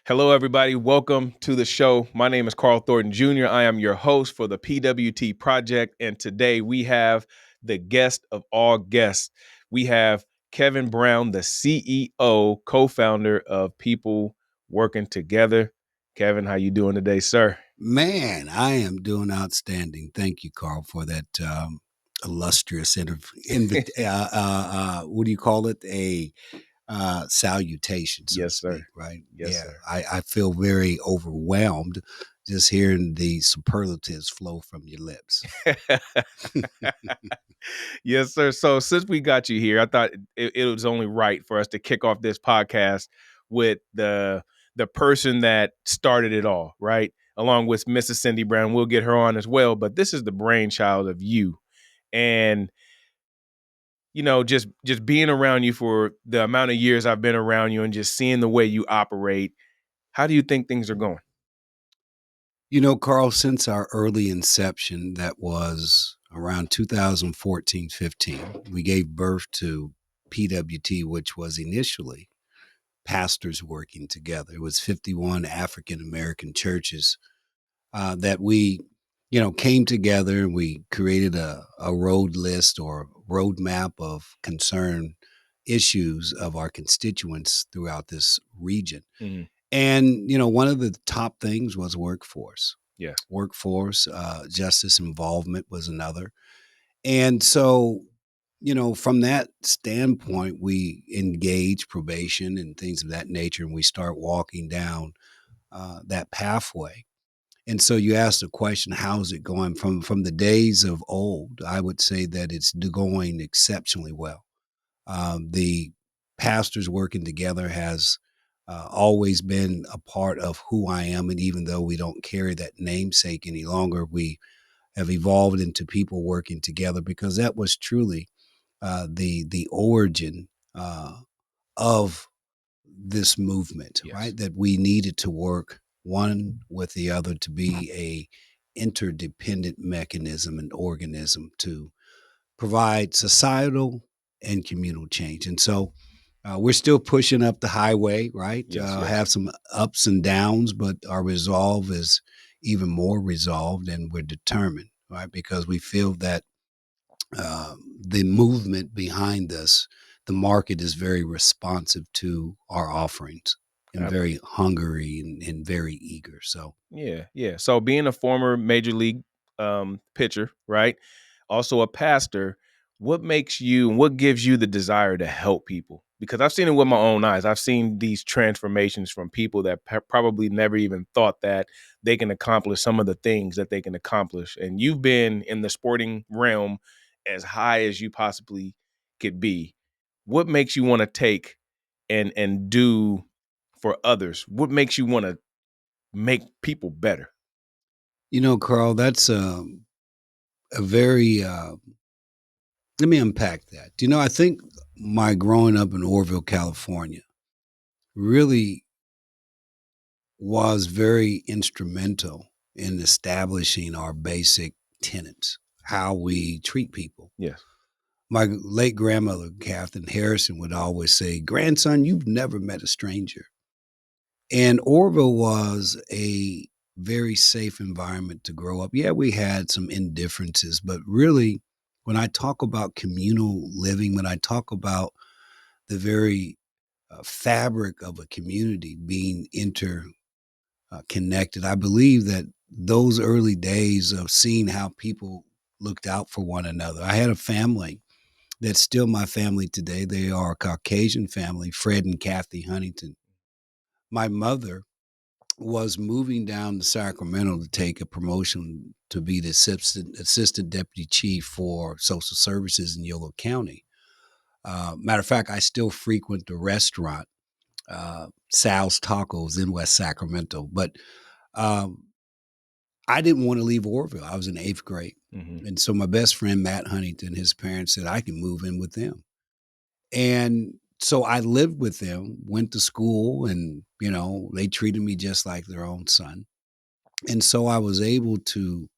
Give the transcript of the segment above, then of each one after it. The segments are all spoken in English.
Hello, everybody. Welcome to the show. My name is Carl Thornton Jr. I am your host for the PWT project. And today we have the guest of all guests. We have Kevin Brown, the CEO, co-founder of People Working Together. Kevin, how you doing today, sir? Man, I am doing outstanding. Thank you, Carl, for that illustrious what do you call it? A salutation, so to Yes, sir. speak, right? Yes, Yeah, sir. I feel very overwhelmed just hearing the superlatives flow from your lips. Yes, sir. So since we got you here, I thought it was only right for us to kick off this podcast with the person that started it all, right? Along with Mrs. Cindy Brown. We'll get her on as well. But this is the brainchild of you. And just being around you for the amount of years I've been around you and just seeing the way you operate, how do you think things are going? You know, Carl, since our early inception, that was around 2014-15, we gave birth to PWT, which was initially pastors working together. It was 51 African American churches that we, came together and we created a road list or roadmap of concern issues of our constituents throughout this region. Mhm. And, one of the top things was workforce. Yeah. Workforce, justice involvement was another. And so, from that standpoint, we engage probation and things of that nature, and we start walking down that pathway. And so you asked the question, how's it going? From the days of old, I would say that it's going exceptionally well. The pastors working together has always been a part of who I am. And even though we don't carry that namesake any longer, we have evolved into people working together because that was truly the origin of this movement, Yes. right? That we needed to work one with the other to be a interdependent mechanism and organism to provide societal and communal change. And so we're still pushing up the highway, right? Yes. Yes. Have some ups and downs, but our resolve is even more resolved and we're determined, right? Because we feel that the movement behind us, the market is very responsive to our offerings and very hungry and very eager. So, Yeah. So being a former major league pitcher, right? Also a pastor, what makes you and what gives you the desire to help people? Because I've seen it with my own eyes. I've seen these transformations from people that probably never even thought that they can accomplish some of the things that they can accomplish. And you've been in the sporting realm as high as you possibly could be. What makes you want to take and do for others? What makes you want to make people better? Carl, that's a very, let me unpack that. I think my growing up in Orville, California really was very instrumental in establishing our basic tenets, how we treat people. Yes. My late grandmother, Catherine Harrison, would always say, "Grandson, you've never met a stranger." And Orville was a very safe environment to grow up. Yeah, we had some indifferences, but really, when I talk about communal living, when I talk about the very fabric of a community being connected, I believe that those early days of seeing how people looked out for one another. I had a family that's still my family today. They are a Caucasian family, Fred and Kathy Huntington. My mother was moving down to Sacramento to take a promotion to be the assistant deputy chief for social services in Yolo County. Matter of fact, I still frequent the restaurant, Sal's Tacos in West Sacramento. But um, I didn't want to leave Orville. I was in eighth grade. Mm-hmm. And so my best friend, Matt Huntington, his parents said I can move in with them. And so I lived with them, went to school, and, they treated me just like their own son. And so I was able to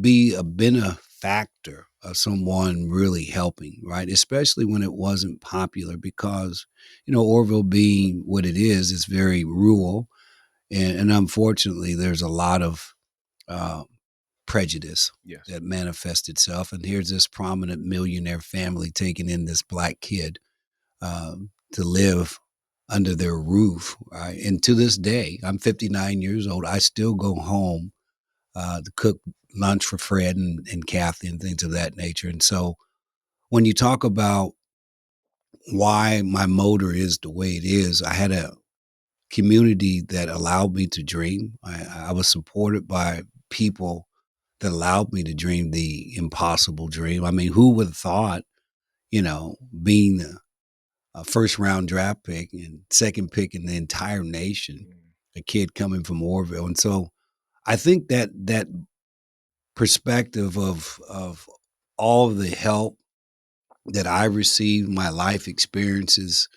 be a benefactor of someone really helping, right? Especially when it wasn't popular because, Orville being what it is, it's very rural. And unfortunately, there's a lot of uh, prejudice Yes. that manifests itself. And here's this prominent millionaire family taking in this black kid to live under their roof. Right? And to this day, I'm 59 years old. I still go home to cook lunch for Fred and Kathy and things of that nature. And so when you talk about why my motor is the way it is, I had a community that allowed me to dream. I was supported by people that allowed me to dream the impossible dream. I mean, who would have thought, being a first round draft pick and second pick in the entire nation, Mm. a kid coming from Orville. And so I think that perspective of all of the help that I received, my life experiences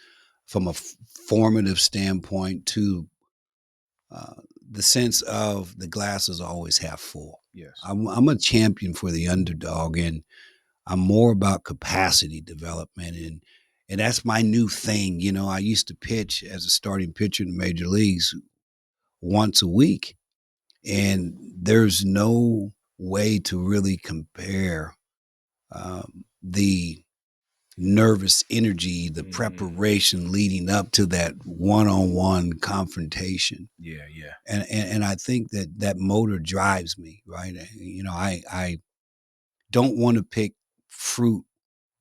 from a formative standpoint to uh, the sense of the glass is always half full. Yes. I'm a champion for the underdog, and I'm more about capacity development, and that's my new thing. I used to pitch as a starting pitcher in the major leagues once a week, and there's no way to really compare the nervous energy, the Mm. preparation leading up to that one-on-one confrontation. Yeah, yeah. And I think that motor drives me, right? I don't want to pick fruit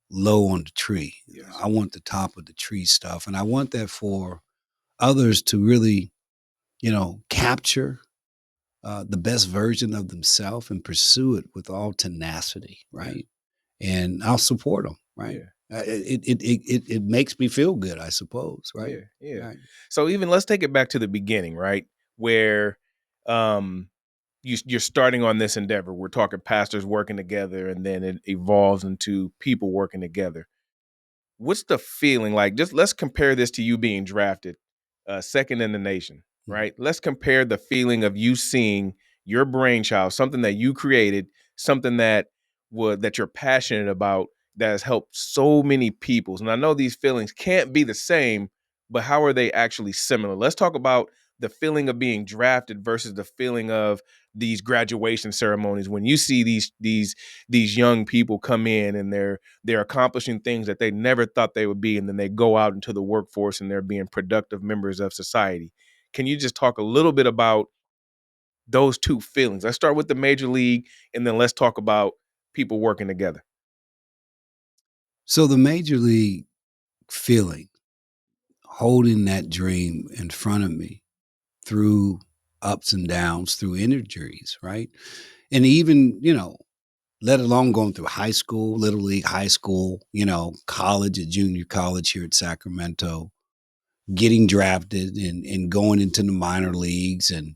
low on the tree. Yes. I want the top of the tree stuff, and I want that for others to really, capture the best version of themselves and pursue it with all tenacity, Yes. right? And I'll support them, right? Yeah. It makes me feel good, I suppose, right? Yeah. Yeah. Right. So even let's take it back to the beginning, right? Where um you're starting on this endeavor. We're talking pastors working together and then it evolves into people working together. What's the feeling like? Just let's compare this to you being drafted second in the nation, Mhm. right? Let's compare the feeling of you seeing your brainchild, something that you created, something that you're passionate about, that has helped so many peoples. And I know these feelings can't be the same, but how are they actually similar? Let's talk about the feeling of being drafted versus the feeling of these graduation ceremonies when you see these young people come in and they're accomplishing things that they never thought they would be, and then they go out into the workforce and they're being productive members of society. Can you just talk a little bit about those two feelings? Let's start with the major league, and then let's talk about people working together. So the major league feeling, holding that dream in front of me through ups and downs, through injuries, right? And even, let alone going through high school, little league, high school, college, at junior college here at Sacramento, getting drafted and going into the minor leagues and,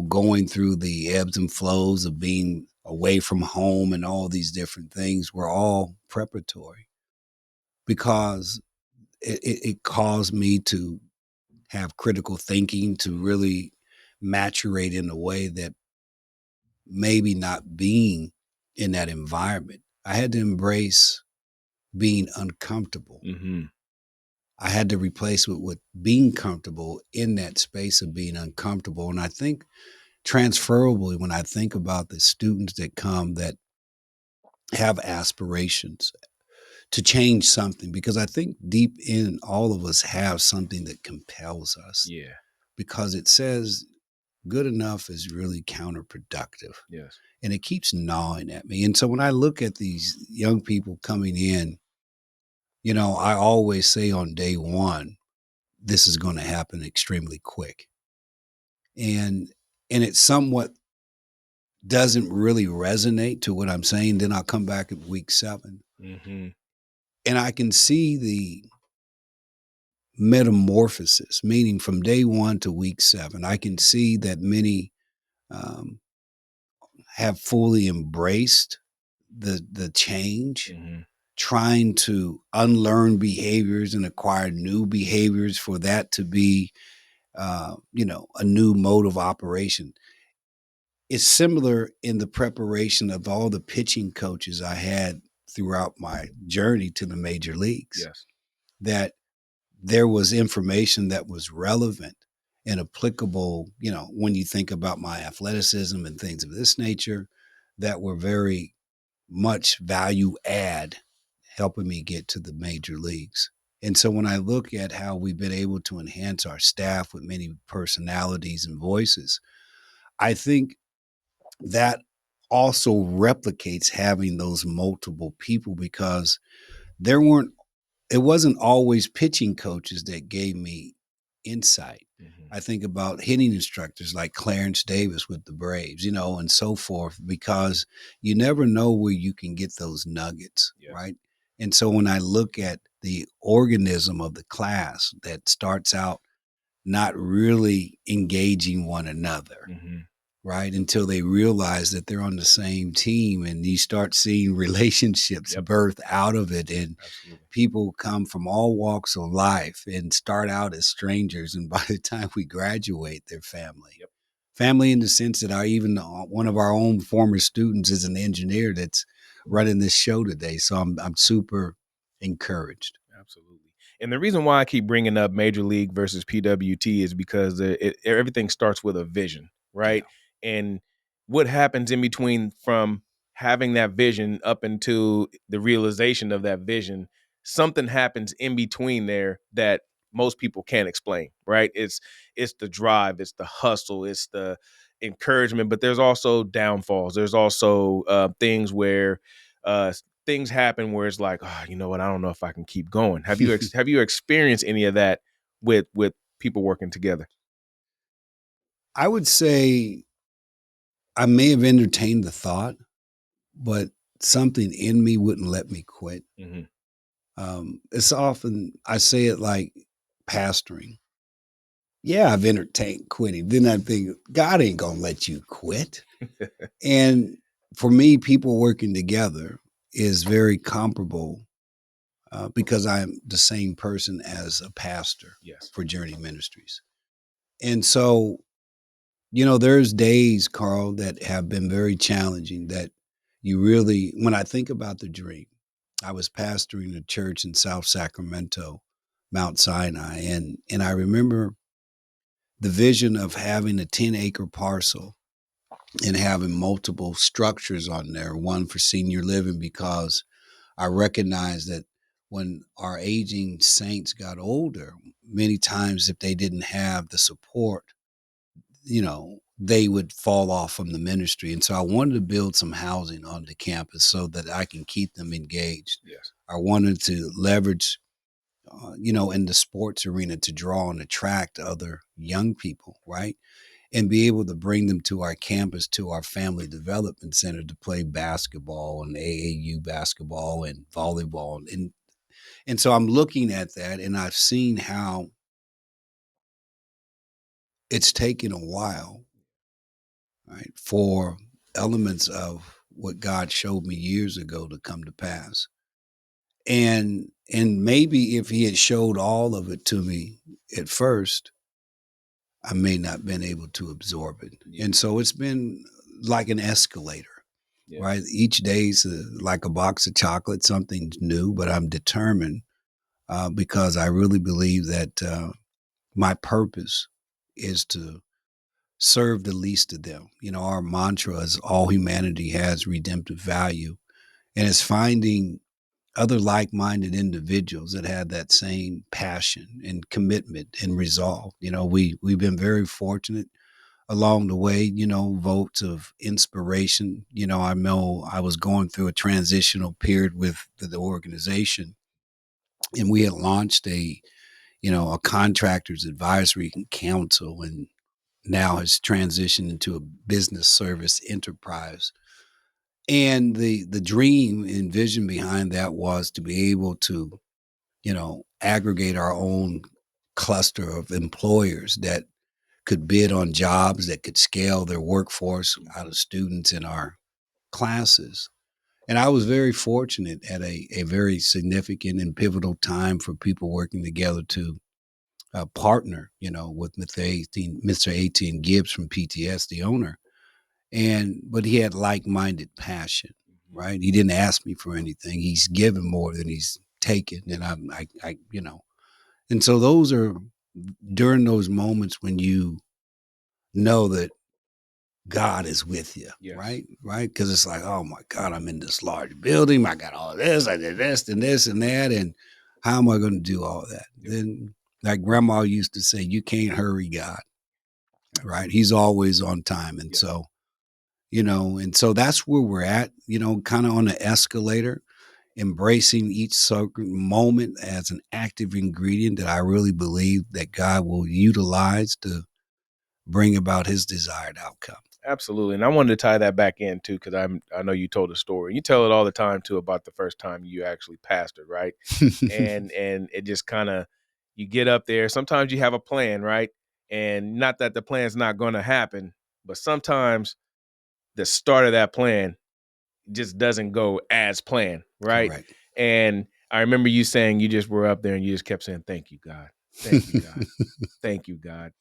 going through the ebbs and flows of being away from home and all these different things were all preparatory because it caused me to have critical thinking, to really maturate in a way that maybe not being in that environment. I had to embrace being uncomfortable. Mm-hmm. I had to replace it with being comfortable in that space of being uncomfortable. And I think transferably, when I think about the students that come that have aspirations to change something, because I think deep in all of us have something that compels us Yeah. because it says good enough is really counterproductive Yes. and it keeps gnawing at me. And so when I look at these young people coming in, I always say on day one, this is going to happen extremely quick. And it somewhat doesn't really resonate to what I'm saying. Then I'll come back at week 7 Mm-hmm. and I can see the metamorphosis, meaning from day 1 to week 7. I can see that many um, have fully embraced the change, Mm-hmm. trying to unlearn behaviors and acquire new behaviors for that to be, a new mode of operation. it's similar in the preparation of all the pitching coaches I had throughout my journey to the major leagues, Yes. that there was information that was relevant and applicable, when you think about my athleticism and things of this nature that were very much value add, helping me get to the major leagues. And so when I look at how we've been able to enhance our staff with many personalities and voices, I think that also replicates having those multiple people, because there weren't it wasn't always pitching coaches that gave me insight. Hmm. I think about hitting instructors like Clarence Davis with the Braves, and so forth, because you never know where you can get those nuggets, Yes. right? And so when I look at the organism of the class that starts out not really engaging one another, Hmm. right? Until they realize that they're on the same team, and you start seeing relationships Yep. birth out of it. And Absolutely. people come from all walks of life and start out as strangers. And by the time we graduate, they're family. Yep. Family in the sense that one of our own former students is an engineer that's running this show today. So I'm super encouraged. Absolutely. And the reason why I keep bringing up Major League versus PWT is because everything starts with a vision, Yeah. right? And what happens in between from having that vision up into the realization of that vision, something happens in between there that most people can't explain, right? It's the drive, it's the hustle, it's the encouragement, but there's also downfalls. There's also things where uh things happen where it's like, oh, you know what? I don't know if I can keep going. Have you experienced any of that with people working together? I would say I may have entertained the thought, but something in me wouldn't let me quit. Hmm. It's often, I say it like pastoring. Yeah, I've entertained quitting. Then I think God ain't gonna let you quit. And for me, people working together is very comparable, because I'm the same person as a pastor Yes. for Journey Ministries. And so, there's days, Carl, that have been very challenging, that you really, when I think about the dream, I was pastoring a church in South Sacramento, Mount Sinai, and I remember the vision of having a 10-acre parcel and having multiple structures on there, one for senior living, because I recognized that when our aging saints got older, many times if they didn't have the support, they would fall off from the ministry. And so I wanted to build some housing on the campus so that I can keep them engaged. Yes. I wanted to leverage, in the sports arena, to draw and attract other young people, right? And be able to bring them to our campus, to our family development center, to play basketball and AAU basketball and volleyball. And so I'm looking at that, and I've seen how it's taken a while, right, for elements of what God showed me years ago to come to pass. And maybe if he had showed all of it to me at first, I may not been able to absorb it. Yeah. And so it's been like an escalator, Yeah. right? Each day's like a box of chocolate, something new, but I'm determined, because I really believe that my purpose is to serve the least of them. Our mantra is all humanity has redemptive value, and it's finding other like-minded individuals that have that same passion and commitment and resolve. We've been very fortunate along the way, votes of inspiration. I know I was going through a transitional period with the organization, and we had launched a contractors advisory council, and now has transitioned into a business service enterprise. And the dream and vision behind that was to be able to, aggregate our own cluster of employers that could bid on jobs, that could scale their workforce out of students in our classes. And I was very fortunate at a very significant and pivotal time for people working together to partner, with Mr. 18 Gibbs from PTS, the owner. but he had like-minded passion, Mhm. right? He didn't ask me for anything. He's given more than he's taken, and and so those are during those moments when you know that God is with you, Yes. right? Right? Because it's like, oh my God, I'm in this large building. I got all this, I did this and this and that. And how am I going to do all that? Yep. Then, like grandma used to say, you can't hurry God, right? Absolutely. He's always on time. And Yes. so, and so that's where we're at, kind of on the escalator, embracing each certain moment as an active ingredient that I really believe that God will utilize to bring about his desired outcome. Absolutely. And I wanted to tie that back in too, because I know you told a story. You tell it all the time too about the first time you actually pastored, right? And it just kind of you get up there. Sometimes you have a plan, right? And not that the plan's not going to happen, but sometimes the start of that plan just doesn't go as planned, right? Correct. And I remember you saying you just were up there and you just kept saying, "Thank you, God. Thank you, God. Thank you, God."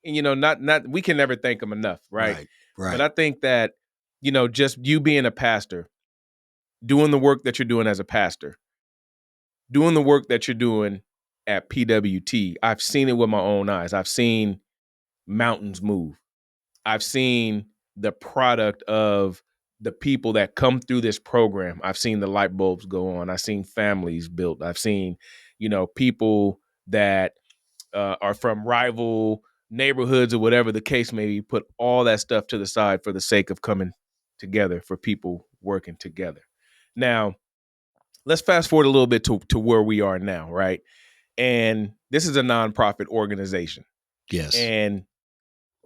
And not we can never thank him enough, right? Right, But right. I think that, just you being a pastor, doing the work that you're doing as a pastor, doing the work that you're doing at PWT, I've seen it with my own eyes. I've seen mountains move. I've seen the product of the people that come through this program. I've seen the light bulbs go on. I've seen families built. I've seen, people that are from rival neighborhoods or whatever the case may be, put all that stuff to the side for the sake of coming together, for people working together. Now, let's fast forward a little bit to where we are now, right? And this is a nonprofit organization. Yes. And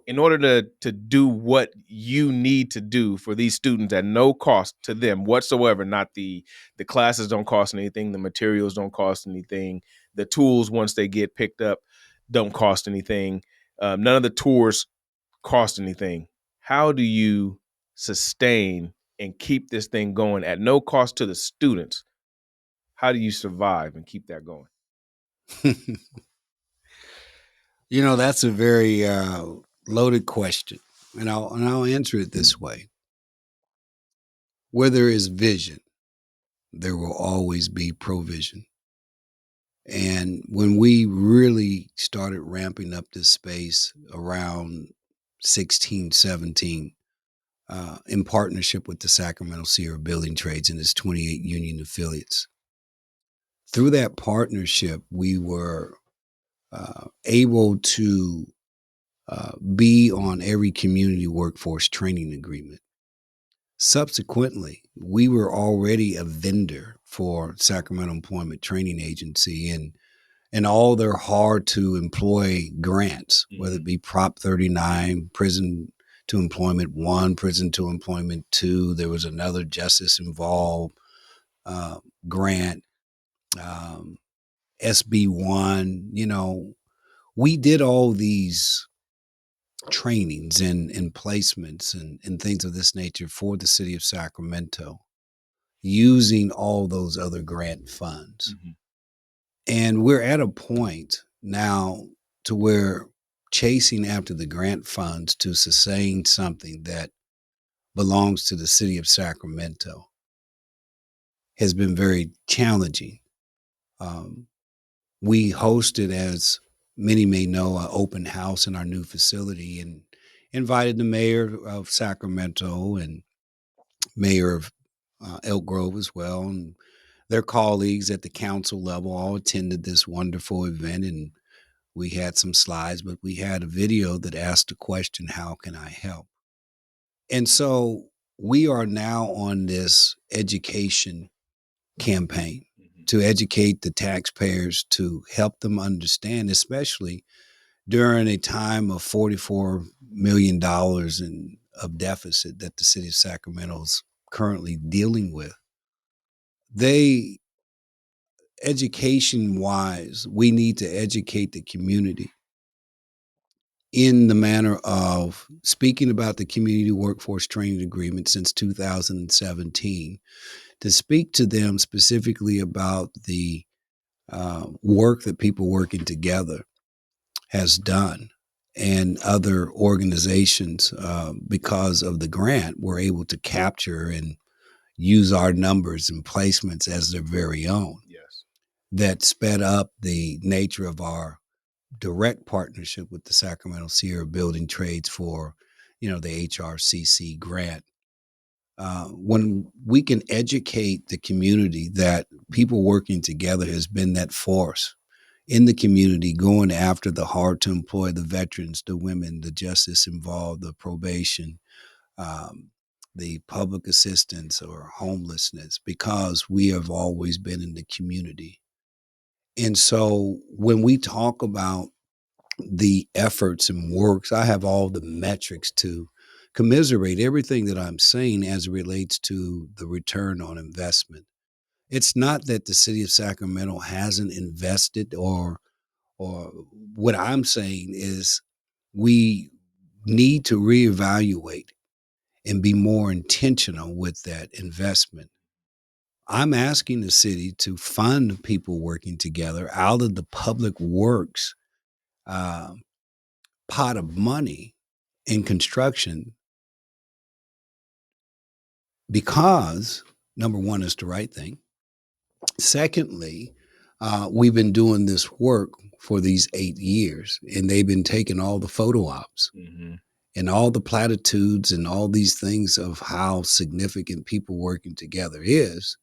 in order to do what you need to do for these students at no cost to them whatsoever, not the classes don't cost anything, the materials don't cost anything, the tools once they get picked up don't cost anything, none of the tours cost anything. How do you sustain and keep this thing going at no cost to the students? How do you survive and keep that going? That's a very loaded question, and I'll answer it this way: where there is vision, there will always be provision. And when we really started ramping up this space around 16, 17, in partnership with the Sacramento Sierra Building Trades and its 28 union affiliates, through that partnership, we were able to be on every community workforce training agreement. Subsequently, we were already a vendor for Sacramento Employment Training Agency and all their hard to employ grants, whether it be Prop 39, Prison to Employment 1, Prison to Employment 2. There was another justice involved grant, SB1. We did all these trainings and placements and things of this nature for the city of Sacramento using all those other grant funds. Mhm. And we're at a point now to where chasing after the grant funds to sustain something that belongs to the city of Sacramento has been very challenging. Um, we hosted, as many may know, an open house in our new facility and invited the mayor of Sacramento and mayor of Elk Grove as well, and their colleagues at the council level all attended this wonderful event. And we had some slides, but we had a video that asked the question, how can I help? And so we are now on this education campaign Mhm. to educate the taxpayers to help them understand, especially during a time of $44 million of deficit that the city of Sacramento is currently dealing with. They, education wise, we need to educate the community in the manner of speaking about the community workforce training agreement since 2017, to speak to them specifically about the work that people working together has done, and other organizations, because of the grant, were able to capture and use our numbers and placements as their very own. Yes. That sped up the nature of our direct partnership with the Sacramento Sierra Building Trades for, the HRCC grant. When we can educate the community that people working together has been that force in the community, going after the hard to employ, the veterans, the women, the justice involved, the probation, um, the public assistance or homelessness, because we have always been in the community. And so when we talk about the efforts and works, I have all the metrics to commiserate everything that I'm saying as it relates to the return on investment. It's not that the city of Sacramento hasn't invested, or what I'm saying is we need to reevaluate and be more intentional with that investment. I'm asking the city to fund people working together out of the public works uh, pot of money in construction, because number one is the right thing. Secondly, we've been doing this work for these 8 years, and they've been taking all the photo ops Hmm. and all the platitudes and all these things of how significant people working together is.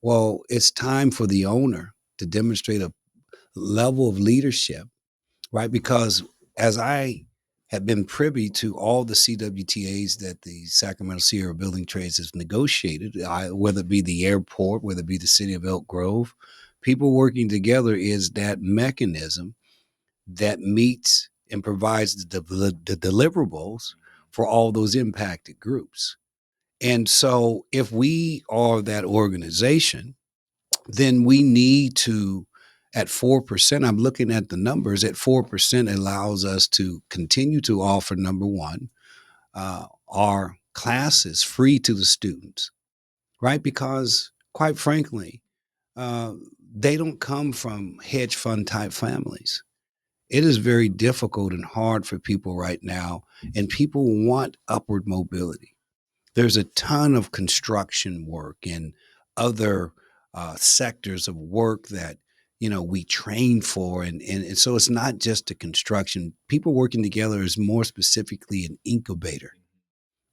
Well, it's time for the owner to demonstrate a level of leadership, right? Because as I have been privy to all the CWTAs that the Sacramento Sierra Building Trades has negotiated, whether it be the airport, whether it be the city of Elk Grove, people working together is that mechanism that meets and provides the deliverables for all those impacted groups. And so if we are that organization, then we need to, at 4%, I'm looking at the numbers, at 4% allows us to continue to offer, number one, our classes free to the students, right? Because quite frankly, uh, they don't come from hedge fund type families. It is very difficult and hard for people right now, and people want upward mobility. There's a ton of construction work and other sectors of work that we train for, and so it's not just the construction. People working together is more specifically an incubator.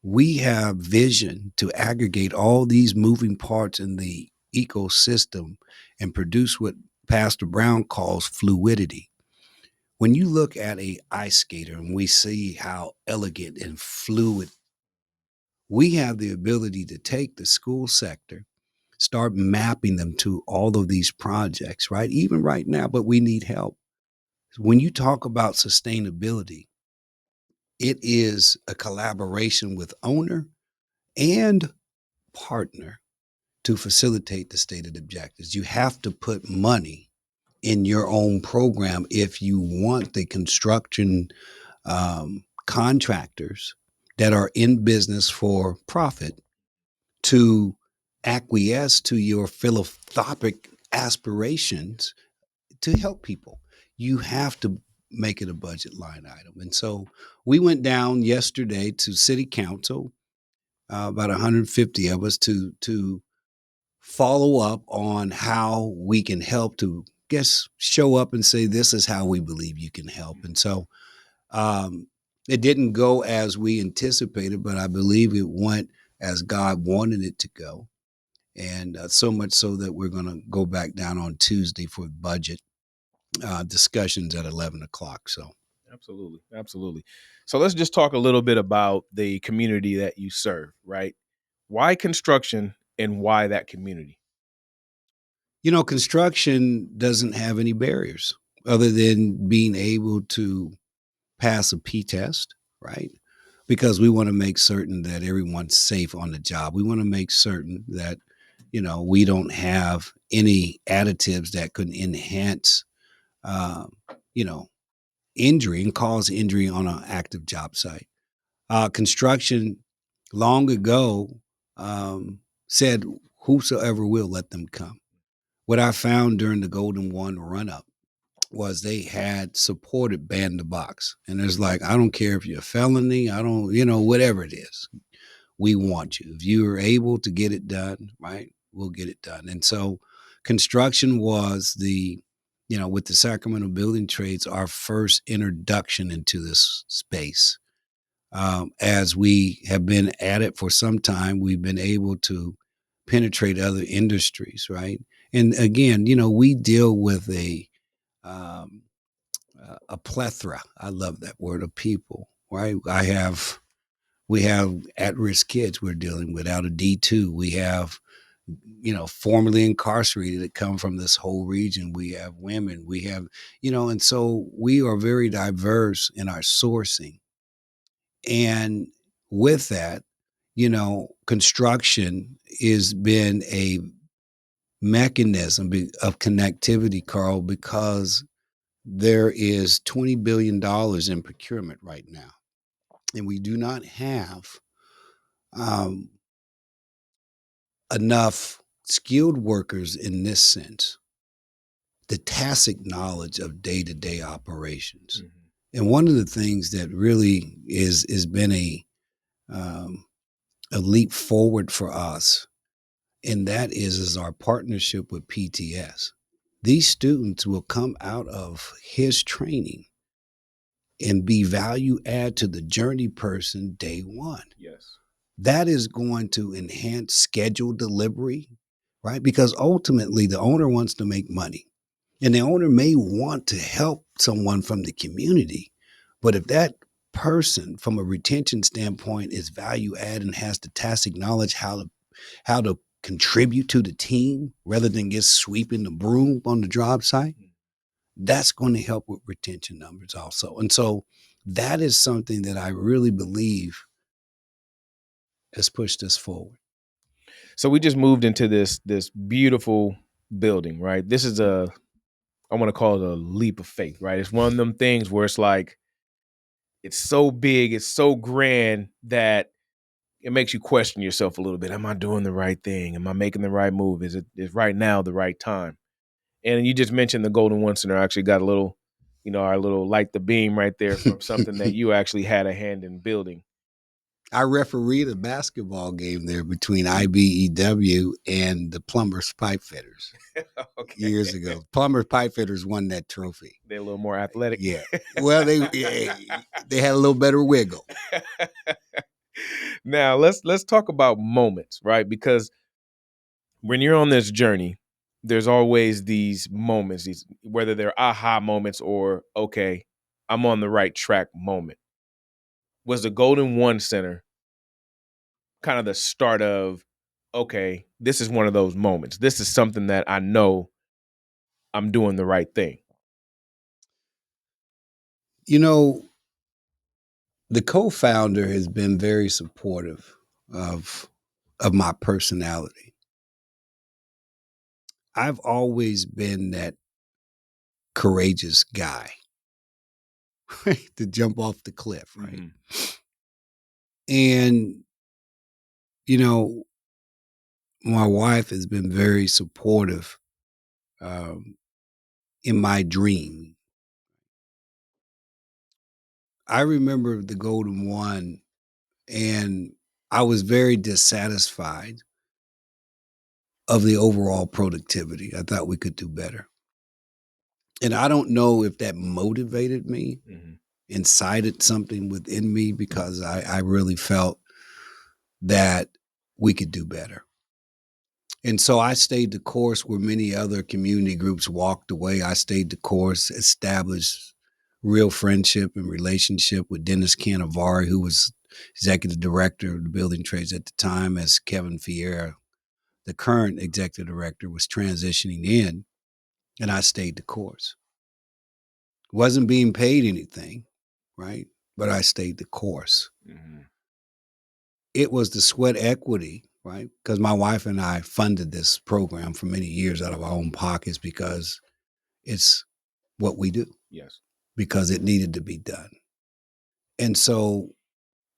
We have vision to aggregate all these moving parts in the ecosystem and produce what Pastor Brown calls fluidity. When you look at a ice skater and we see how elegant and fluid, we have the ability to take the school sector, start mapping them to all of these projects, right? Even right now, but we need help. When you talk about sustainability, it is a collaboration with owner and partner to facilitate the stated objectives. You have to put money in your own program if you want the construction contractors that are in business for profit to acquiesce to your philanthropic aspirations to help people. You have to make it a budget line item. And so we went down yesterday to city council, about 150 of us, to follow up on how we can help to show up and say this is how we believe you can help. And so um, it didn't go as we anticipated, but I believe it went as God wanted it to go. And so much so that we're going to go back down on Tuesday for budget discussions at 11 o'clock. So, Absolutely. Absolutely. So let's just talk a little bit about the community that you serve, right? Why construction and why that community? construction doesn't have any barriers other than being able to pass a P test, right? Because we want to make certain that everyone's safe on the job. We want to make certain that, we don't have any additives that could enhance, uh, you know, injury and cause injury on an active job site. Construction long ago said, whosoever will, let them come. What I found during the Golden One run up was they had supported ban the box. And it's like, I don't care if you're a felony, I don't, whatever it is, we want you. If you are able to get it done, right, we'll get it done. And so construction was with the Sacramento Building Trades, our first introduction into this space. As we have been at it for some time, we've been able to penetrate other industries, right? And again, we deal with um, a plethora. I love that word, of people, right? We have at-risk kids we're dealing with out of D2. We have formerly incarcerated that come from this whole region. We have women. We have and so we are very diverse in our sourcing. And with that, construction has been a mechanism of connectivity, Carl, because there is $20 billion in procurement right now. And we do not have um, enough skilled workers in this sense, the tacit knowledge of day-to-day operations. Mm-hmm. And one of the things that really has been a leap forward for us, and that is our partnership with PTS. These students will come out of his training and be value add to the journey person day one. Yes. That is going to enhance schedule delivery, right? Because ultimately the owner wants to make money, and the owner may want to help someone from the community. But if that person from a retention standpoint is value add and has the tacit knowledge how to contribute to the team rather than just sweeping the broom on the job site, that's going to help with retention numbers also. And so that is something that I really believe has pushed us forward. So we just moved into this beautiful building, right? This is I want to call it a leap of faith, right? It's one of them things where it's like, it's so big, it's so grand that it makes you question yourself a little bit. Am I doing the right thing? Am I making the right move? Is right now the right time? And you just mentioned the Golden One Center. I actually got a little, our little light the beam right there from something that you actually had a hand in building. I refereed a basketball game there between IBEW and the Plumbers Pipe Fitters years ago. Plumbers Pipe Fitters won that trophy. They're a little more athletic. Yeah. Well, they had a little better wiggle. Now let's talk about moments, right? Because when you're on this journey, there's always these moments, whether they're aha moments or, okay, I'm on the right track moment. Was the Golden One Center kind of the start of, okay, this is one of those moments. This is something that I know I'm doing the right thing? The co-founder has been very supportive of my personality. I've always been that courageous guy, right? To jump off the cliff, right? Mm-hmm. And, my wife has been very supportive in my dream. I remember the Golden One, and I was very dissatisfied of the overall productivity. I thought we could do better. And I don't know if that motivated me, mm-hmm. incited something within me, because I really felt that we could do better. And so I stayed the course where many other community groups walked away. I stayed the course, established real friendship and relationship with Dennis Canavari, who was executive director of the building trades at the time, as Kevin Fiera, the current executive director, was transitioning in, and I stayed the course. Wasn't being paid anything, right? But I stayed the course. Mm-hmm. It was the sweat equity, right? Because my wife and I funded this program for many years out of our own pockets because it's what we do. Yes. Because it needed to be done. And so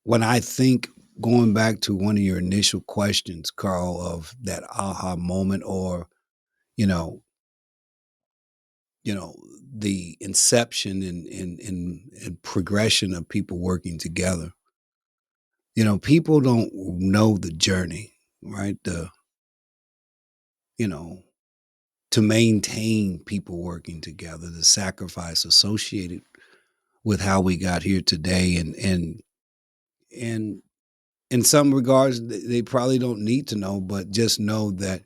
when I think, going back to one of your initial questions, Carl, of that aha moment, or, the inception and progression of people working together. People don't know the journey, right? You know, to maintain people working together, the sacrifice associated with how we got here today, and in some regards, they probably don't need to know, but just know that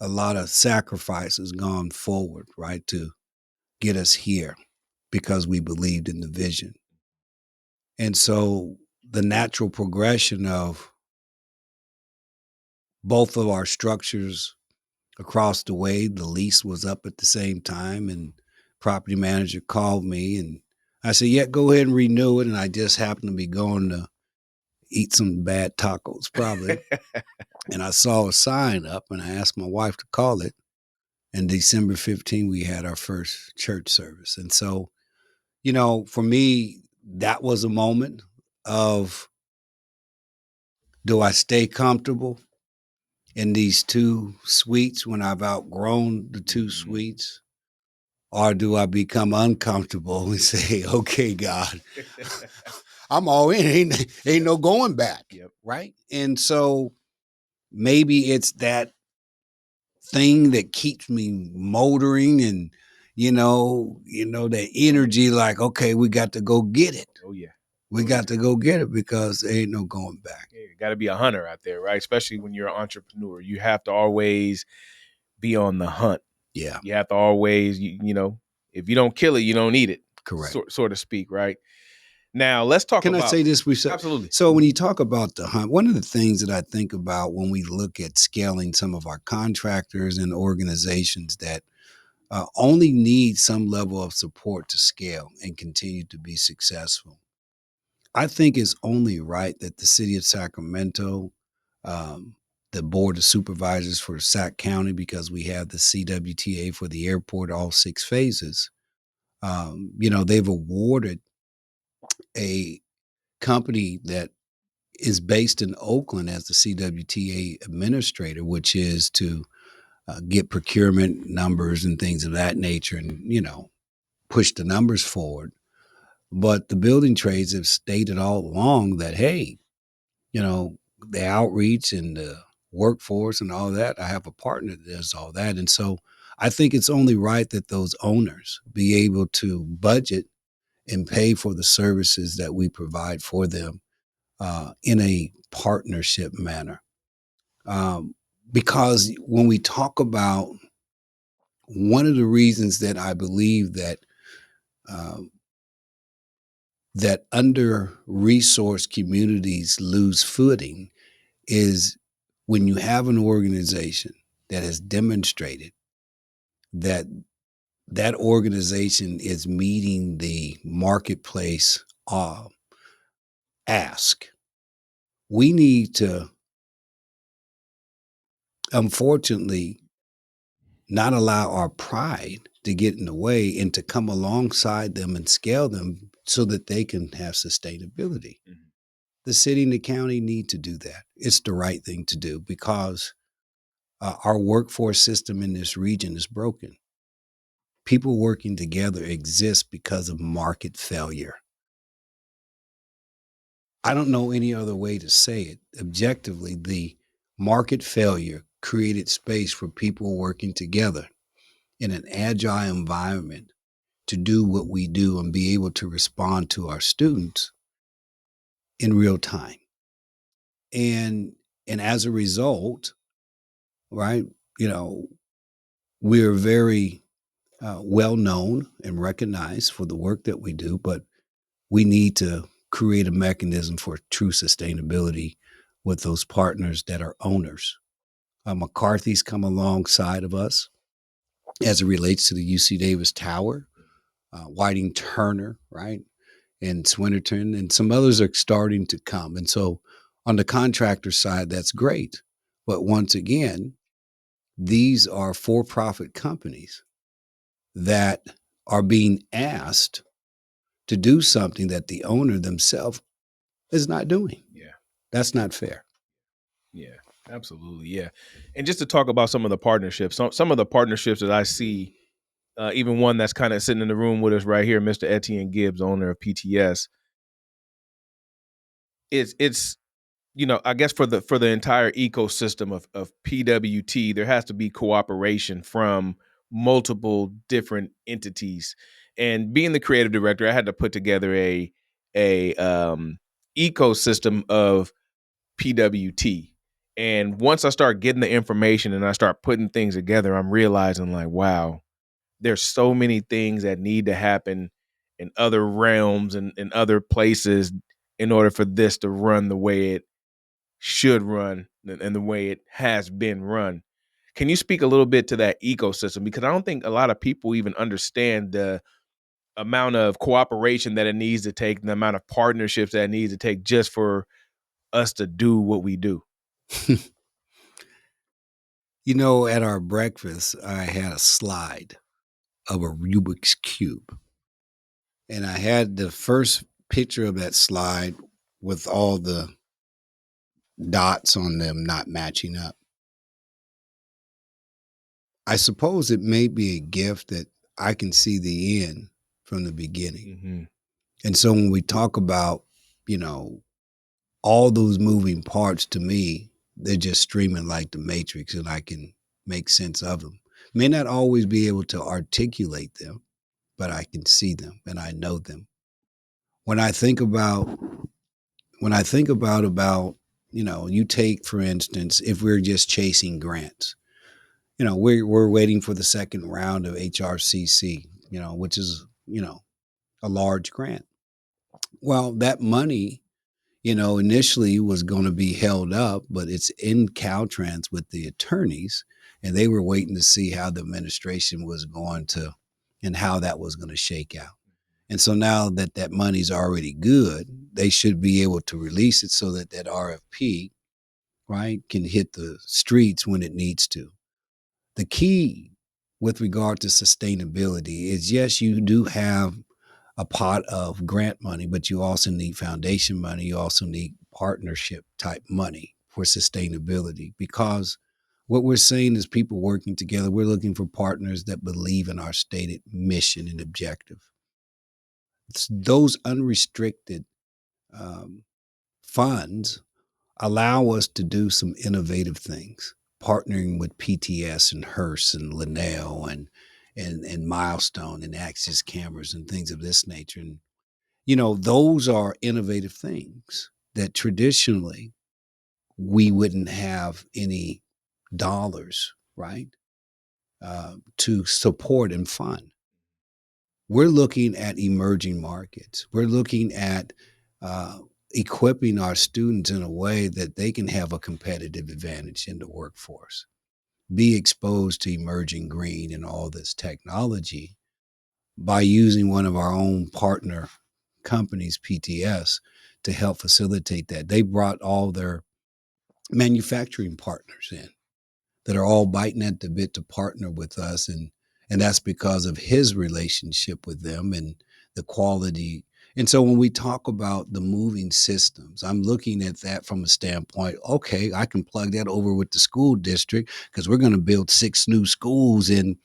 a lot of sacrifice has gone forward, right, to get us here because we believed in the vision. And so the natural progression of both of our structures across the way, the lease was up at the same time, and property manager called me and I said, yeah, go ahead and renew it. And I just happened to be going to eat some bad tacos, probably. And I saw a sign up and I asked my wife to call it. And December 15th, we had our first church service. And so, for me, that was a moment of, do I stay comfortable in these two suites when I've outgrown the two suites? Or do I become uncomfortable and say, okay, God, I'm all in. Ain't no going back. Yep. Right. And so maybe it's that thing that keeps me motoring and, that energy like, okay, we got to go get it. Oh yeah. We got to go get it because there ain't no going back. Yeah, you got to be a hunter out there, right? Especially when you're an entrepreneur. You have to always be on the hunt. Yeah. You have to always, if you don't kill it, you don't eat it. Correct. So to speak, right? Now, let's talk about... Can I say this? Absolutely. So when you talk about the hunt, one of the things that I think about when we look at scaling some of our contractors and organizations that only need some level of support to scale and continue to be successful, I think it's only right that the city of Sacramento, the board of supervisors for Sac County, because we have the CWTA for the airport, all 6 phases, they've awarded a company that is based in Oakland as the CWTA administrator, which is to get procurement numbers and things of that nature and, push the numbers forward. But the building trades have stated all along that, hey, the outreach and the workforce and all that, I have a partner that does all that. And so I think it's only right that those owners be able to budget and pay for the services that we provide for them in a partnership manner. Because when we talk about one of the reasons that I believe that that under-resourced communities lose footing is when you have an organization that has demonstrated that that organization is meeting the marketplace ask. We need to, unfortunately, not allow our pride to get in the way and to come alongside them and scale them so that they can have sustainability. Mm-hmm. The city and the county need to do that. It's the right thing to do because our workforce system in this region is broken. People working together exist because of market failure. I don't know any other way to say it. Objectively, the market failure created space for people working together in an agile environment to do what we do and be able to respond to our students in real time. And as a result, right, we're very well known and recognized for the work that we do, but we need to create a mechanism for true sustainability with those partners that are owners. McCarthy's come alongside of us as it relates to the UC Davis Tower, Whiting Turner, right, and Swinnerton, and some others are starting to come. And so on the contractor side, that's great. But once again, these are for-profit companies that are being asked to do something that the owner themselves is not doing. Yeah. That's not fair. Yeah, absolutely. Yeah. And just to talk about some of the partnerships, some of the partnerships that I see even one that's kind of sitting in the room with us right here, Mr. Etienne Gibbs, owner of PTS. It's I guess for the entire ecosystem of PWT, there has to be cooperation from multiple different entities. And being the creative director, I had to put together a ecosystem of PWT. And once I start getting the information and I start putting things together, I'm realizing like, wow, there's so many things that need to happen in other realms and in other places in order for this to run the way it should run and the way it has been run. Can you speak a little bit to that ecosystem? Because I don't think a lot of people even understand the amount of cooperation that it needs to take, the amount of partnerships that it needs to take just for us to do what we do. At our breakfast, I had a slide of a Rubik's Cube. And I had the first picture of that slide with all the dots on them not matching up. I suppose it may be a gift that I can see the end from the beginning. Mm-hmm. And so when we talk about, all those moving parts, to me, they're just streaming like the Matrix, and I can make sense of them. May not always be able to articulate them, but I can see them and I know them. When I think about you take, for instance, if we're just chasing grants, we're waiting for the second round of HRCC, which is, a large grant. Well, that money, initially was going to be held up, but it's in Caltrans with the attorneys, and they were waiting to see how the administration was going to and how that was going to shake out. And so now that that money's already good, they should be able to release it so that that RFP, right, can hit the streets when it needs to. The key with regard to sustainability is, yes, you do have a pot of grant money, but you also need foundation money. You also need partnership type money for sustainability, because what we're saying is people working together. We're looking for partners that believe in our stated mission and objective. Those unrestricted um, funds allow us to do some innovative things, partnering with PTS and Hearst and Linnell and Milestone and Axis cameras and things of this nature. And those are innovative things that traditionally we wouldn't have any dollars, right, to support and fund. We're looking at emerging markets. We're looking at equipping our students in a way that they can have a competitive advantage in the workforce, be exposed to emerging green and all this technology by using one of our own partner companies, PTS, to help facilitate that. They brought all their manufacturing partners in that are all biting at the bit to partner with us, and that's because of his relationship with them and the quality. And so when we talk about the moving systems, I'm looking at that from a standpoint, okay, I can plug that over with the school district because we're going to build 6 new schools in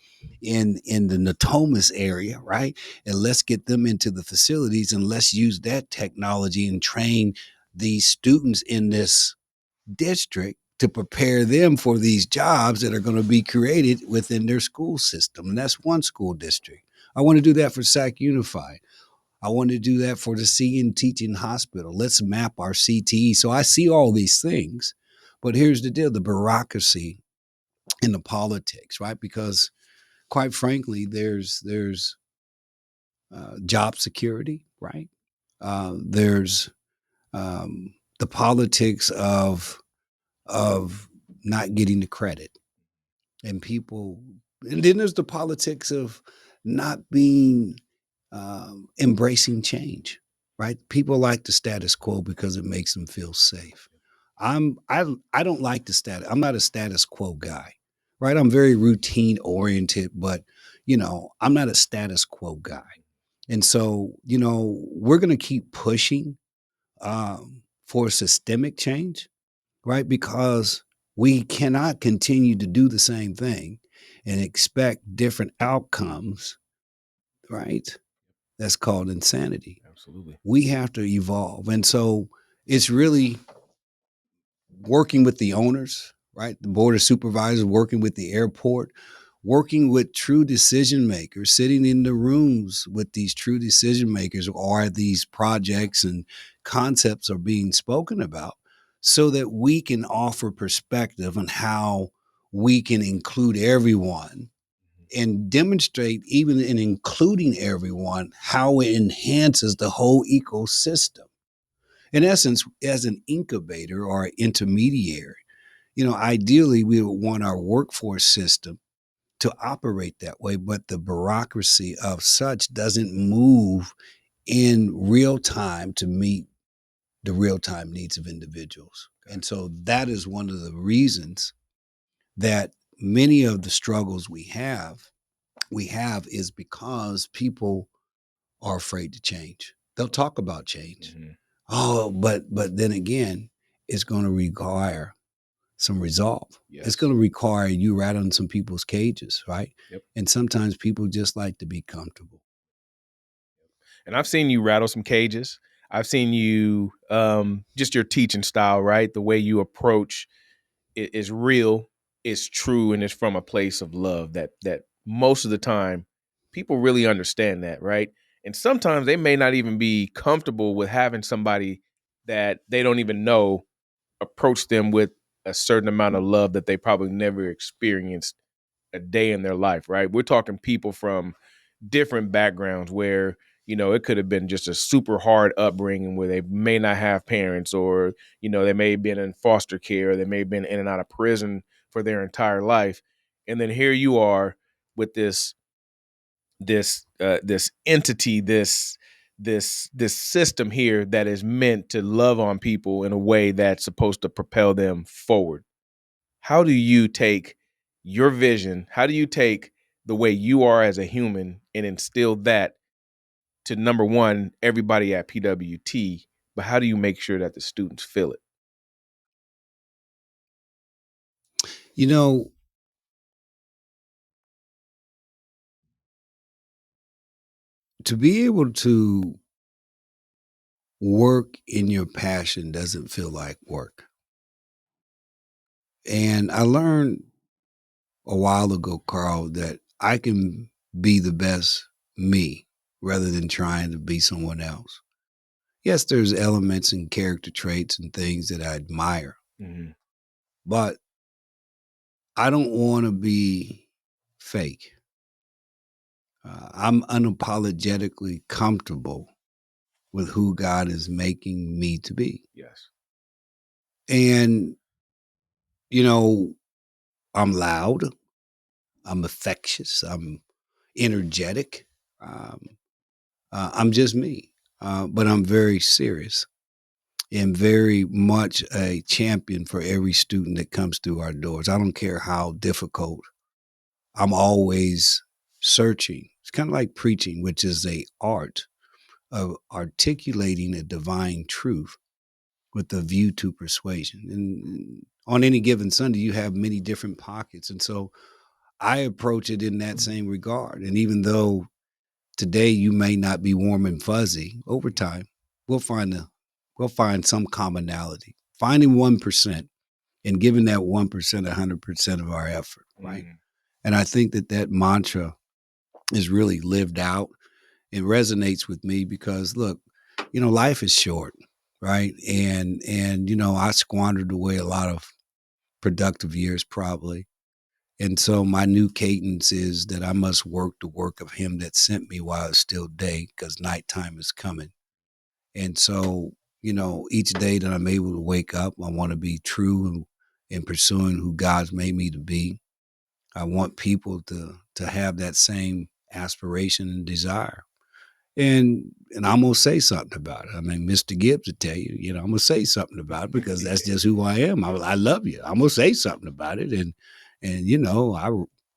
the Natomas area, right? And let's get them into the facilities and let's use that technology and train these students in this district to prepare them for these jobs that are going to be created within their school system. And that's one school district. I want to do that for SAC Unified. I want to do that for the CN Teaching Hospital. Let's map our CTE. So I see all these things. But here's the deal, the bureaucracy and the politics, right? Because quite frankly, there's job security, right? There's the politics of not getting the credit, and people, and then there's the politics of not being embracing change, right? People like the status quo because it makes them feel safe. I don't like the status. I'm not a status quo guy, right? I'm very routine oriented, but I'm not a status quo guy. And so we're going to keep pushing for systemic change, right? Because we cannot continue to do the same thing and expect different outcomes, right? That's called insanity. Absolutely. We have to evolve. And so it's really working with the owners, right? The board of supervisors, working with the airport, working with true decision makers, sitting in the rooms with these true decision makers, or these projects and concepts are being spoken about, so that we can offer perspective on how we can include everyone and demonstrate, even in including everyone, how it enhances the whole ecosystem. In essence, as an incubator or intermediary, ideally we would want our workforce system to operate that way, but the bureaucracy of such doesn't move in real time to meet the real time needs of individuals. And so that is one of the reasons that many of the struggles we have is because people are afraid to change. They'll talk about change. Mm-hmm. Oh, but then again, it's going to require some resolve. It's Yes. going to require you rattling some people's cages, right? Yep. And sometimes people just like to be comfortable. And I've seen you rattle some cages. I've seen you just your teaching style, right? The way you approach it is real, it's true, and it's from a place of love that most of the time people really understand that, right? And sometimes they may not even be comfortable with having somebody that they don't even know approach them with a certain amount of love that they probably never experienced a day in their life, right? We're talking people from different backgrounds where it could have been just a super hard upbringing where they may not have parents, or they may have been in foster care, or they may have been in and out of prison for their entire life, and then here you are with this entity, this system here that is meant to love on people in a way that's supposed to propel them forward. How do you take your vision? How do you take the way you are as a human and instill that to, number one, everybody at PWT, but how do you make sure that the students feel it? You know, to be able to work in your passion doesn't feel like work. And I learned a while ago, Carl, that I can be the best me rather than trying to be someone else. Yes, there's elements and character traits and things that I admire, Mm-hmm. but I don't want to be fake. I'm unapologetically comfortable with who God is making me to be. Yes. And, you know, I'm loud, I'm affectious, I'm energetic. Um, I'm just me, but I'm very serious and very much a champion for every student that comes through our doors. I don't care how difficult. I'm always searching. It's kind of like preaching, which is a art of articulating a divine truth with a view to persuasion. And on any given Sunday, you have many different pockets. And so I approach it in that same regard. And even though today you may not be warm and fuzzy, over time, we'll find we'll find some commonality. Finding 1% and giving that 1% 100% of our effort, right? Mm. And I think that mantra is really lived out. It resonates with me because look, life is short, right? And I squandered away a lot of productive years probably. And so my new cadence is that I must work the work of him that sent me while it's still day, because nighttime is coming. And so, each day that I'm able to wake up, I want to be true in pursuing who God's made me to be. I want people to have that same aspiration and desire. And I'm gonna say something about it. I mean, Mr. Gibbs would tell you, I'm gonna say something about it because that's just who I am. I love you. I'm gonna say something about it, and I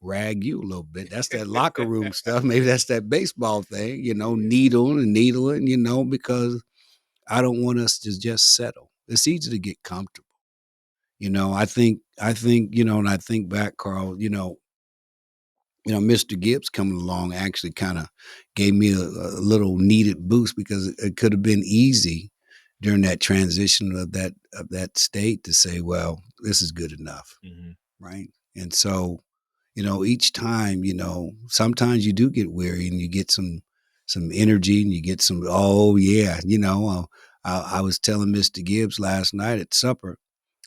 rag you a little bit. That's that locker room stuff. Maybe that's that baseball thing. Needling and needling. Because I don't want us to just settle. It's easy to get comfortable. I think, and I think back, Carl. Mr. Gibbs coming along actually kind of gave me a little needed boost because it could have been easy during that transition of that state to say, well, this is good enough, Mhm. right? And so, each time, sometimes you do get weary and you get some energy and you get some, oh yeah, I was telling Mr. Gibbs last night at supper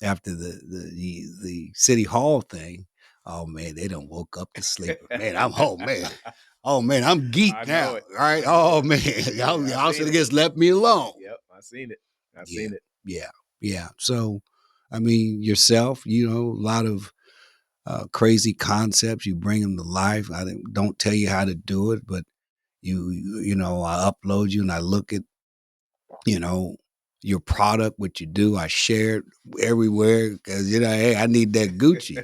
after the city hall thing. Oh man, they don't woke up the sleeper. Man, I'm home, man. Oh man, I'm I geeked know out. it. Right? I know Oh it. man, Yeah, I y'all should seen have it. just left me alone. Yep, I seen it. I Yeah, seen it. yeah, yeah. So, I mean, yourself, a lot of crazy concepts. You bring them to life. I don't tell you how to do it, but I upload you and I look at you know, your product, what you do. I share it everywhere because hey, I need that Gucci,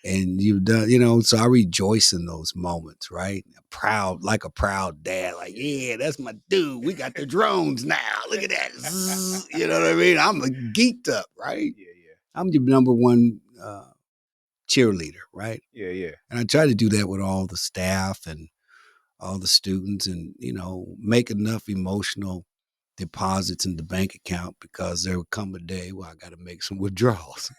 and you've done, so I rejoice in those moments, right? Proud, like a proud dad, like, yeah, that's my dude. We got the drones now. Look at that. Zzz, you know what I mean? I'm a geeked up, right? Yeah, yeah. I'm your number one cheerleader, right? Yeah, yeah. And I try to do that with all the staff and all the students and, make enough emotional deposits in the bank account because there will come a day where I got to make some withdrawals.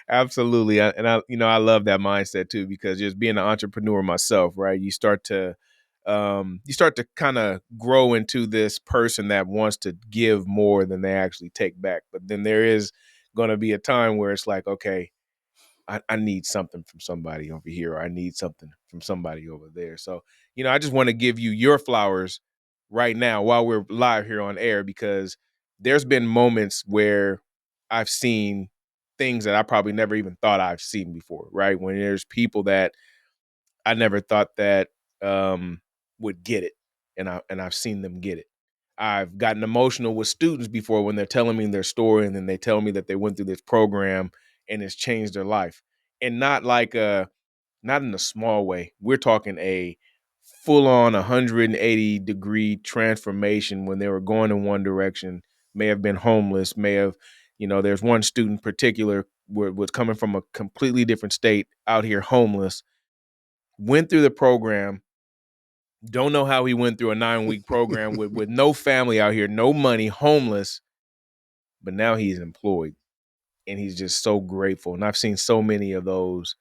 Absolutely. I love that mindset too, because just being an entrepreneur myself, right? You start to kind of grow into this person that wants to give more than they actually take back. But then there is going to be a time where it's like, okay, I need something from somebody over here, or I need something from somebody over there. So, I just want to give you your flowers right now while we're live here on air, because there's been moments where I've seen things that I probably never even thought I've seen before, right? When there's people that I never thought that would get it, and I've seen them get it. I've gotten emotional with students before when they're telling me their story, and then they tell me that they went through this program and it's changed their life, and not in a small way. We're talking a full on 180-degree transformation when they were going in one direction, may have been homeless, may have, there's one student in particular was coming from a completely different state out here homeless, went through the program. Don't know how he went through a 9-week program with no family out here, no money, homeless, but now he's employed and he's just so grateful. And I've seen so many of those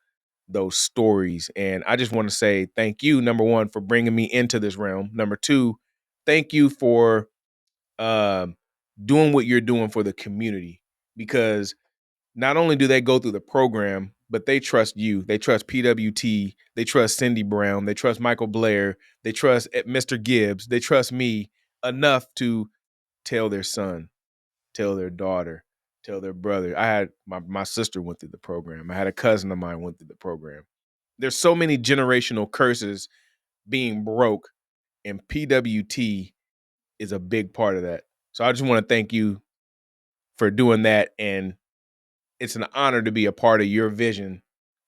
stories, and I just want to say thank you, number one, for bringing me into this realm. Number two, thank you for um doing what you're doing for the community, because not only do they go through the program, but they trust you. They trust PWT. They trust Cindy Brown. They trust Michael Blair. They trust Mr. Gibbs. They trust me enough to tell their son, tell their daughter, tell their brother. I had my sister went through the program. I had a cousin of mine went through the program. There's so many generational curses being broke, and PWT is a big part of that. So I just want to thank you for doing that, and it's an honor to be a part of your vision,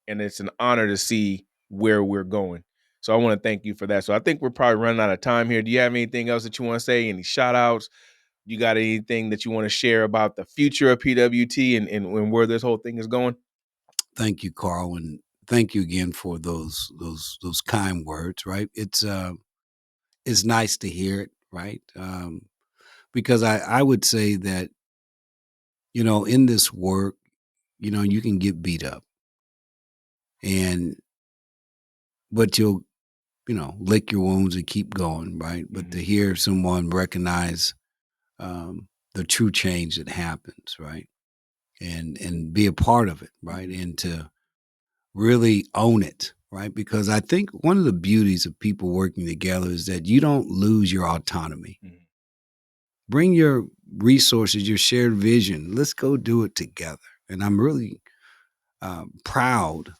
and it's an honor to see where we're going. So I want to thank you for that. So I think we're probably running out of time here. Do you have anything else that you want to say? Any shout outs? You got anything that you want to share about the future of PWT and where this whole thing is going? Thank you, Carl, and thank you again for those kind words. Right? It's nice to hear it. Right? Because I would say that in this work, you can get beat up, and but you'll lick your wounds and keep going. Right? But to Mhm. hear someone recognize the true change that happens, right? And be a part of it, right? Mhm. And to really own it, right? Because I think one of the beauties of people working together is that you don't lose your autonomy. Mhm. Bring your resources, your shared vision. Let's go do it together. And I'm really proud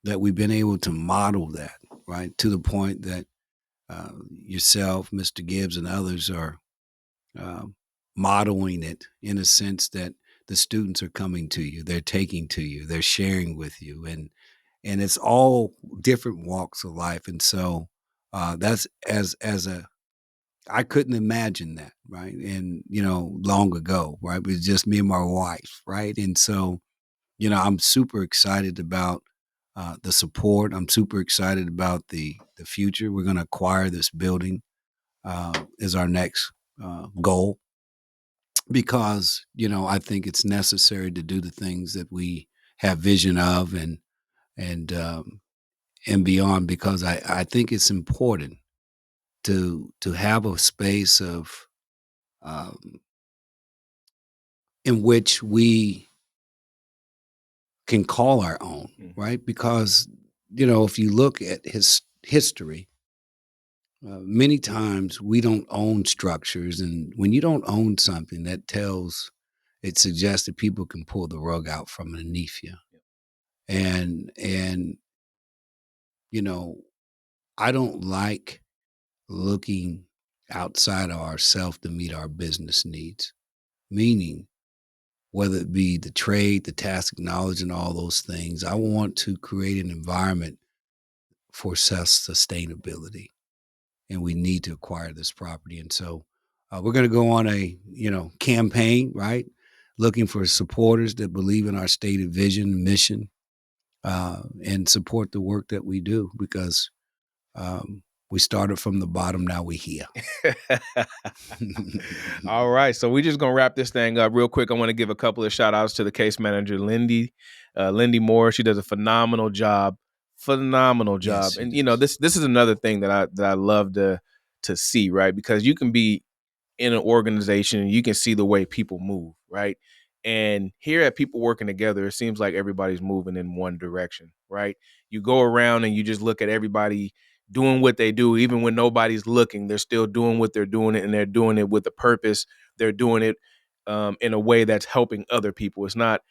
that we've been able to model that, right? To the point that yourself, Mr. Gibbs, and others are um, modeling it in a sense that the students are coming to you, they're taking to you, they're sharing with you, and it's all different walks of life. And so that's as a I couldn't imagine that, right? And long ago, right? It was just me and my wife, right? And so I'm super excited about the support. I'm super excited about the future. We're going to acquire this building is our next goal because I think it's necessary to do the things that we have vision of and beyond because I think it's important to have a space of um, in which we can call our own, Mhm. right? Because if you look at his history, many times we don't own structures, and when you don't own something, it suggests that people can pull the rug out from underneath you. And you know, I don't like looking outside of ourselves to meet our business needs. Meaning, whether it be the trade, the task knowledge, and all those things, I want to create an environment for sustainability, and we need to acquire this property. And so, we're going to go on a campaign, right? Looking for supporters that believe in our stated vision, mission, and support the work that we do because we started from the bottom. Now we're here. All right. So we're just going to wrap this thing up real quick. I want to give a couple of shout outs to the case manager, Lindy Moore. She does a phenomenal job. Phenomenal Yes, job. she And does. this is another thing that I love to see, right? Because you can be in an organization, you can see the way people move, right? And here at People Working Together, it seems like everybody's moving in one direction, right? You go around and you just look at everybody doing what they do, even when nobody's looking, they're still doing what they're doing, and they're doing it with a purpose. They're doing it in a way that's helping other people. It's not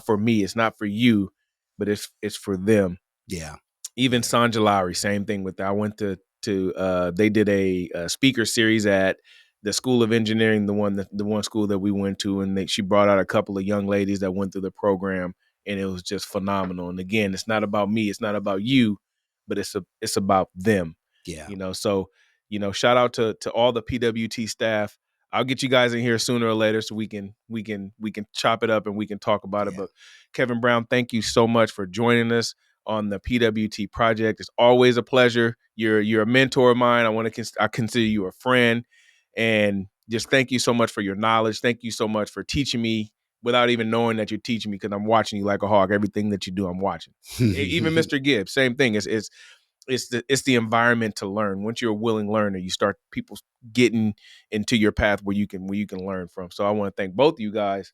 for me, it's not for you, but it's for them. Yeah. Even Yeah. Sanja Lowry, same thing with that. I went to they did a speaker series at the School of Engineering, the one school that we went to, and she brought out a couple of young ladies that went through the program, and it was just phenomenal. And again, it's not about me, it's not about you, but it's about them. Yeah. So shout out to all the PWT staff. I'll get you guys in here sooner or later so we can chop it up and we can talk about it. Yeah. But Kevin Brown, thank you so much for joining us on the PWT project. It's always a pleasure. You're a mentor of mine. I consider you a friend, and just thank you so much for your knowledge. Thank you so much for teaching me without even knowing that you're teaching me, because I'm watching you like a hawk. Everything that you do, I'm watching. Even Mr. Gibbs, same thing. It's the environment to learn. Once you're a willing learner, you start people getting into your path where you can learn from. So I want to thank both of you guys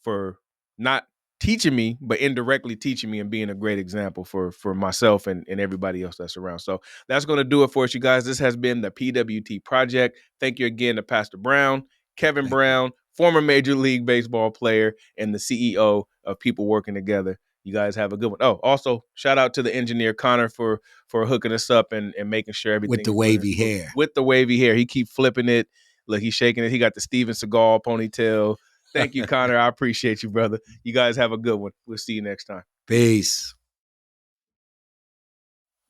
for not teaching me, but indirectly teaching me and being a great example for myself and everybody else that's around. So that's going to do it for us, you guys. This has been the PWT Project. Thank you again to Pastor Brown, Kevin Thank you. Brown, former Major League Baseball player and the CEO of People Working Together. You guys have a good one. Oh, also shout out to the engineer Connor for hooking us up and making sure With everything the is running wavy smooth hair. with the wavy hair. He keep flipping it. Look, he's shaking it. He got the Steven Seagal ponytail. Thank you, Connor. I appreciate you, brother. You guys have a good one. We'll see you next time. Peace.